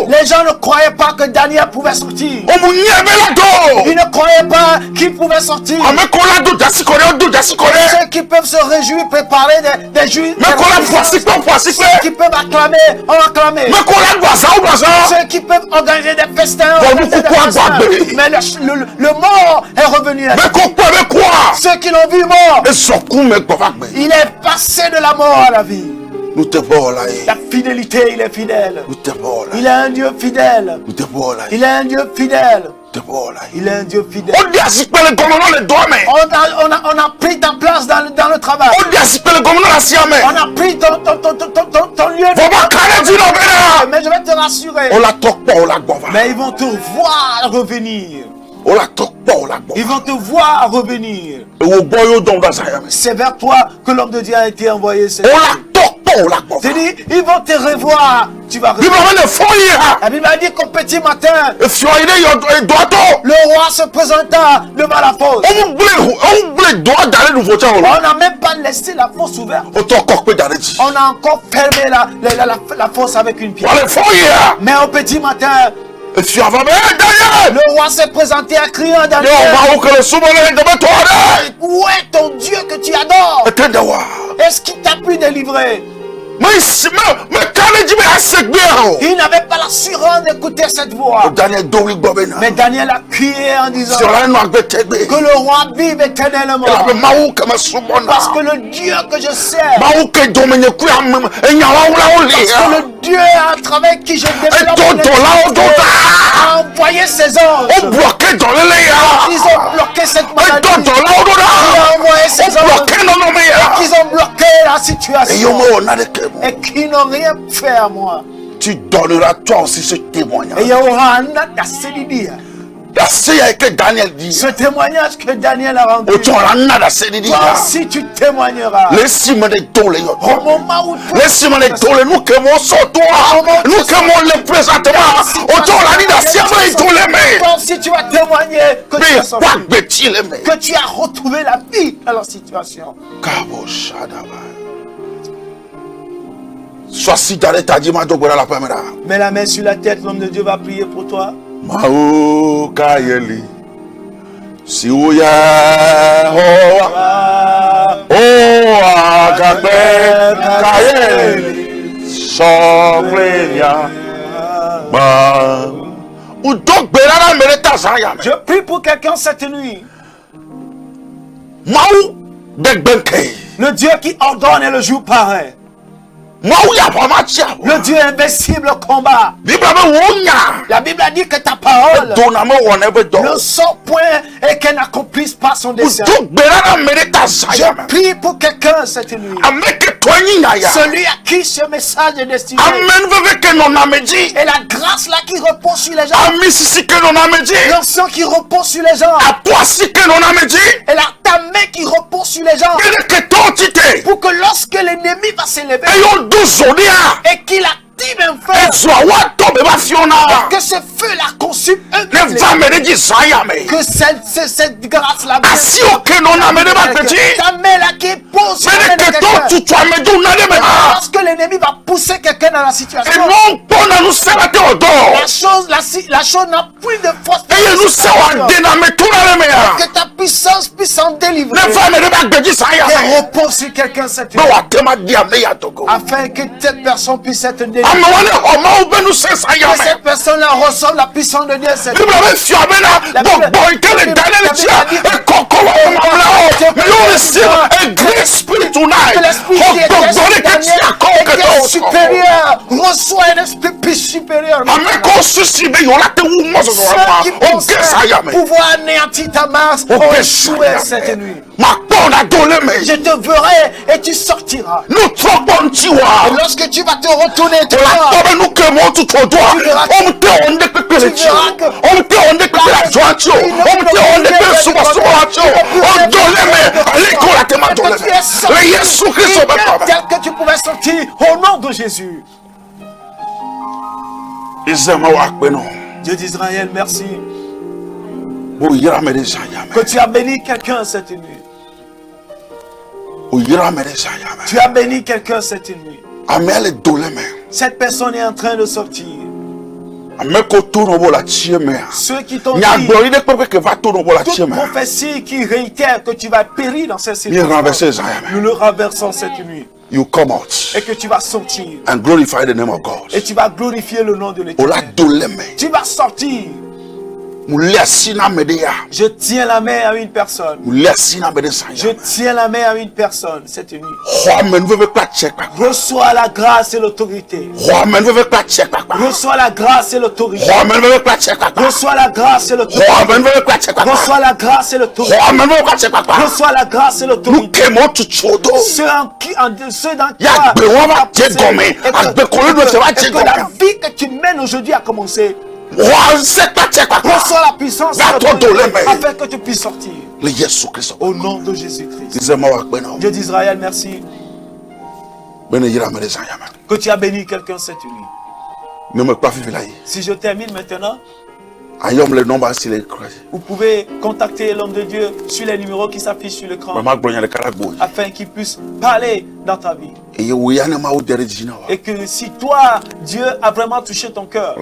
Les gens ne croyaient pas que Daniel pouvait sortir. Ils ne croyaient pas qu'il pouvait sortir. Ceux qui peuvent se réjouir, préparer des juifs. Ceux qui peuvent acclamer, ont acclamé. Ceux qui peuvent organiser des festins, mais le mort est revenu. Ceux qui l'ont vu mort, il est passé de la mort à la vie. La fidélité, il est fidèle. Il est un Dieu fidèle. Il est un Dieu fidèle. Il est un Dieu fidèle. On a pris ta place dans le travail. On a pris ton lieu de travail. Mais je vais te rassurer. Mais ils vont te voir revenir. Ils vont te voir revenir. C'est vers toi que l'homme de Dieu a été envoyé. C'est dit, ils vont te revoir. Tu vas revenir. La Bible a dit qu'au petit matin, le roi se présenta devant la fosse. On n'a même pas laissé la fosse ouverte. On a encore fermé la fosse avec une pierre. Mais au petit matin, le roi s'est présenté à crier à Daniel. Où est ton Dieu que tu adores? Est-ce qu'il t'a pu délivrer? Il n'avait pas l'assurance d'écouter cette voix. Mais Daniel a crié en disant que le roi vive éternellement. Parce que le Dieu que je sers, parce que le Dieu à travers qui je développe a envoyé ses anges. Ils ont bloqué cette maladie. Il a envoyé ses anges. Et qu'ils ont bloqué la situation. Et qui n'ont rien fait à moi. Tu donneras toi aussi ce témoignage. Et il y aura un acte à se dire. Ce témoignage que Daniel a rendu. Toi aussi tu témoigneras. Au moment où toi, si tu vas témoigner que tu as sorti, que tu as retrouvé la vie dans leur situation. Mets la main sur la tête, l'homme de Dieu va prier pour toi. Mau kayeli siuya agabe kayeli soplenya ba udogbera mereta saya. Je prie pour quelqu'un cette nuit. Mau degbenke. Le Dieu qui ordonne et le jour paraît. Le Dieu invincible au combat. La Bible a dit que ta parole ne sort point et qu'elle n'accomplisse pas son dessein. Je prie pour quelqu'un cette nuit. Celui à qui ce message est destiné. Et la grâce là qui repose sur les gens. L'onction qui repose sur les gens. Et la ta main qui repose sur les gens. Pour que lorsque l'ennemi va s'élever et qu'il active un feu, que ce feu la consume que cette grâce là, ta main là qui pose sur lorsque l'ennemi va pousser quelqu'un dans la situation, la chose n'a plus de force, que ta puissance puisse en délivrer et repose sur quelqu'un cette nuit, afin que cette personne puisse être délivrée, que cette personne là reçoive la puissance de Dieu cette nuit. Supérieur reçoit un esprit plus supérieur. Ceux qui pensent pouvoir anéantir ta masse ont échoué cette nuit. Je te verrai et tu sortiras. Et lorsque tu vas te retourner, tu verras tel que tu pouvais sortir au nom de Jésus. Dieu d'Israël, merci que tu as béni quelqu'un cette nuit. Tu as béni quelqu'un cette nuit. Cette personne est en train de sortir. Ceux qui t'ont dit toute prophétie qui réitère que tu vas périr dans cette circonstance, nous le renversons cette nuit. You come out et que tu vas sortir and glorify the name of God. Et tu vas glorifier le nom de l'Éternel. Tu vas sortir. Je tiens la main à une personne. Je tiens la main à une personne cette nuit. Reçois la grâce et l'autorité. Reçois la grâce et l'autorité. Reçois la grâce et l'autorité. Reçois la grâce et l'autorité. Reçois la grâce et l'autorité. Ceux dans qui la vie que tu mènes aujourd'hui a commencé. Reçois la puissance afin que tu puisses sortir. Au nom de Jésus-Christ. Dieu d'Israël, merci que tu as béni quelqu'un cette nuit. Si je termine maintenant, vous pouvez contacter l'homme de Dieu sur les numéros qui s'affichent sur l'écran afin qu'il puisse parler dans ta vie. Et que si toi, Dieu a vraiment touché ton cœur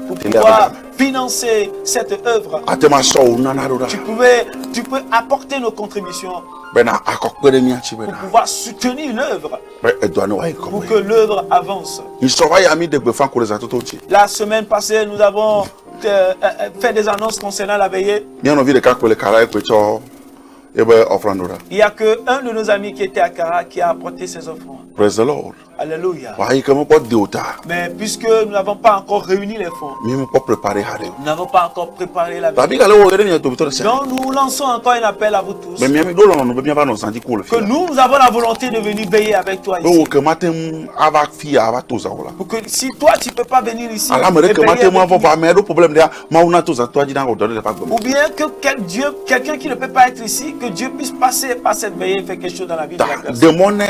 pour pouvoir financer cette œuvre, tu peux apporter nos contributions bena akokpere miachi pour bena pouvoir soutenir l'œuvre, be edwane wa pour ikowe que l'œuvre avance. isova ya mi de gbe fan ko za tototi La semaine passée, nous avons fait des annonces concernant la veillée. mi no vi de kakpele kara ekwecho ebe ofrandora. Il n'y a qu'un de nos amis qui était à Kara qui a apporté ses offrandes. Praise the Lord. Alléluia. Wa ikemo po deota Mais puisque nous n'avons pas encore réuni les fonds, mi mo po prepare hare nous n'avons pas encore préparé la veillée. tabi kale wo yere ni to bitore se Donc nous lançons encore un appel à vous tous. me mi do lo no be mi ba no santi ko le Que fi nous avons la volonté de venir veiller avec toi do ici. ke matem ava fi ava to za wala Pour que si toi tu ne peux pas venir ici, ala mere et ke veiller matem avec ava nous, ba me do problème dia mauna to za to aji na o do de pa ou bien que quelqu'un qui ne peut pas être ici, que Dieu puisse passer par cette veillée et faire quelque chose dans la vie de la personne. demone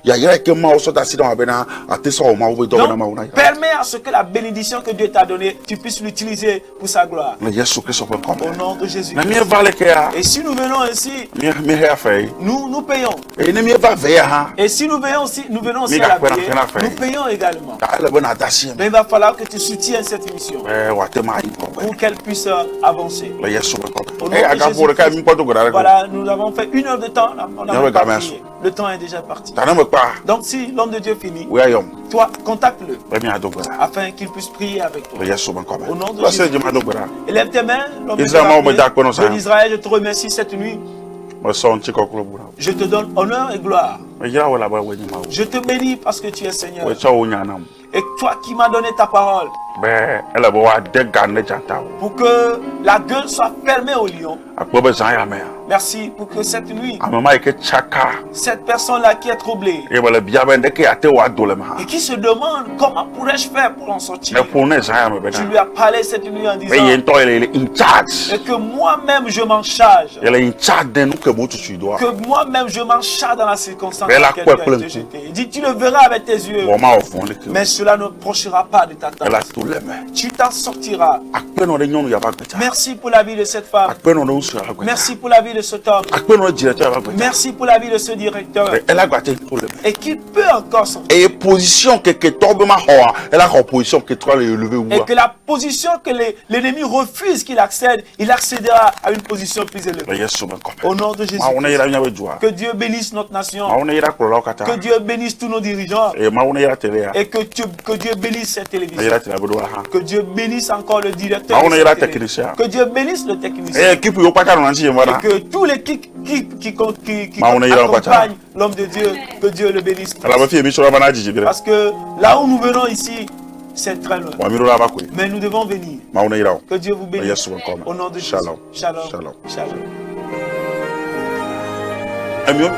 ya yere ke ma o so ta si don abena ateso o ma o do na mauna Donc, permets à ce que la bénédiction que Dieu t'a donnée, tu puisses l'utiliser pour sa gloire. na Yesu Kristo pe kom Au nom de Jésus. na mi vale ke ya Et si nous venons ici, mi he afei nous payons. e ne mi va ve ya ha Et si nous venons aussi à la veillée, nous payons également. ala bona dasi Mais il va falloir que tu soutiennes cette mission wa te ma ko pour qu'elle puisse avancer. la Yesu pe kom Au nom de aga bo ka mi po to gora ko Voilà, nous avons fait 1 heure de temps. On a Yahweh même pas Gamas. prié. Le temps est déjà parti. ta na me pa Donc si l'homme de Dieu finit, we ayom toi, contacte-le be mi ado gora afin qu'il puisse prier avec toi. la Yesu pe kom Au nom de la se Jésus. je ma do gora Élève tes mains, l'homme de Dieu Israël, va moi, prier. me d'accord, non, ça. Dieu d'Israël, je te remercie cette nuit. mo so nti ko ko bura Je te donne honneur et gloire. me jira wala ba we ni ma Je te bénis parce que tu es Seigneur. we so o nya nam Et toi qui m'as donné ta parole, be ele bo wa de gan ne janta pour que la gueule soit fermée au lion. akpo be san ya me Merci pour que cette nuit, amama ke chaka cette personne-là qui est troublée e bele bia be de ke ate wa do le ma et qui se demande comment pourrais-je faire pour en sortir, e pour ne san ya me be tu na lui as parlé cette nuit en be disant ye nto ele in charge et que moi-même je m'en charge. ele in charge de nous que mo tu dois Que moi-même je m'en charge dans la circonstance Mais dans la laquelle quoi, tu as plein été de jeté. Il dit, tu le verras avec tes yeux, bon ma ofon le que mais cela ne prochera pas de ta elle a tente. tout le me Tu t'en sortiras. akpe no de nyonu ya ba gbecha Merci pour la vie de cette femme. akpe no no su ya ba gbecha Merci pour la vie de cet homme. akpe no directeur ya ba gbecha Merci pour la vie de ce directeur. elle a gbaté tout le me Et qu'il peut encore sortir. et position que tombe ma hoa elle a ko position que toi le lever ou Et que la position que l'ennemi refuse qu'il accède, il accédera à une position plus la élevée. Yesu me ko Au nom de Jésus. ma ona ira nya we jua Que Dieu bénisse notre ma nation. ona ira ko lo kata Que Dieu bénisse tous nos dirigeants. e ma ona ira tele ya Et que Dieu bénisse cette ira télévision. tele bo ha Que Dieu bénisse encore le directeur. Ah, on de ira cette télé. technicien. Que Dieu bénisse le technicien. e équipe yo pa ka no nchi Et mara que tous les qui Ah, on ira au accompagnent l'homme de Dieu, que Dieu le bénisse. ala ba fi mi so ba na jiji bire Parce que là où nous venons ici, c'est très loin. wa mi ro la ba ko Mais nous devons venir. ma ona ira Que Dieu vous bénisse. Yesu encore. Au nom de Jésus. Shalom. Shalom. Shalom. Shalom. amio